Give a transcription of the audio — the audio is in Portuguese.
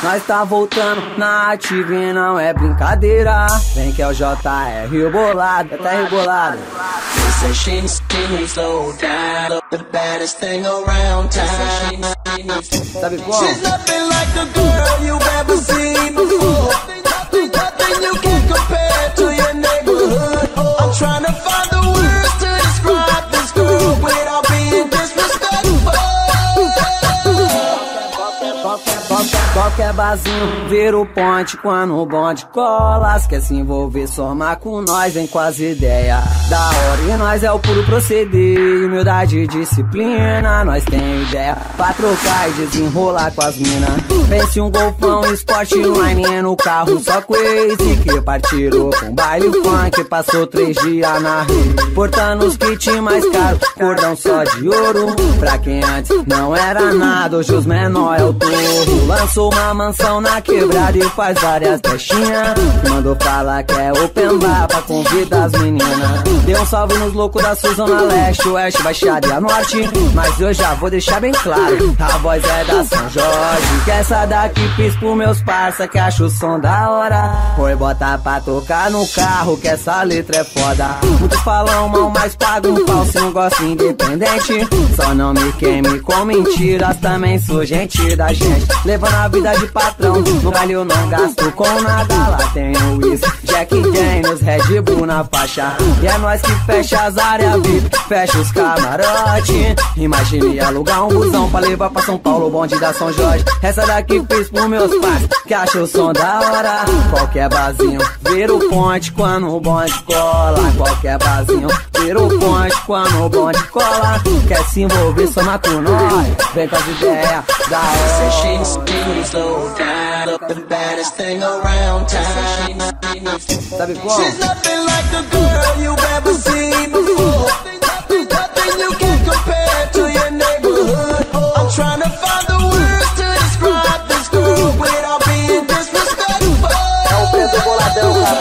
Nós tá voltando na ativa e não é brincadeira. Vem que é o JR bolado, tá rebolado. Sabe como? She's nothing like the girl you've ever seen before. Nothing you can compare to your neighborhood. I'm trying to find the words to describe this girl without being disrespectful. Qualquer barzinho vira o ponte quando o bonde cola. Se quer se envolver, somar com nós, vem com as ideias da hora. E nós é o puro proceder, humildade e disciplina. Nós tem ideia pra trocar e desenrolar com as minas. Pense um golfão, Sportline no carro, só com esse que partirou com baile funk. Passou 3 dias na rede, portando os kits mais caros, cordão só de ouro. Pra quem antes não era nada, hoje os menor é o touro. Lançou uma mansão na quebrada e faz várias festinhas. Mandou falar que é open bar pra convidar as meninas. Deu um salve nos loucos da sua zona leste, oeste, baixada e a norte. Mas eu já vou deixar bem claro, a voz é da São Jorge. Que essa daqui fiz pros meus parça que acho o som da hora. Foi botar pra tocar no carro que essa letra é foda. Muitos falam mal, mas pagam um pau se não gosto independente. Só não me queime com mentiras, também sou gente da gente. Levando a vida de patrão, no baile eu não gasto com nada. Lá tem o uísque, Jack Daniels, Red Bull na faixa. E é nós que fecha as áreas VIP, fecha os camarote. Imagine alugar um busão pra levar pra São Paulo, bonde da São Jorge. Essa daqui fiz pros meus pais, que acham o som da hora. Qualquer barzinho vira o ponte quando o bonde cola. Qualquer barzinho vira o ponte quando o bonde cola. Quer se envolver, soma com nós, vem com as ideias da hora. Sabe como? She's nothing like the girl you've ever seen before. Nothing you can compare to your neighborhood. I'm trying to find the words to describe this girl without being disrespectful. É o preto boladão, cara.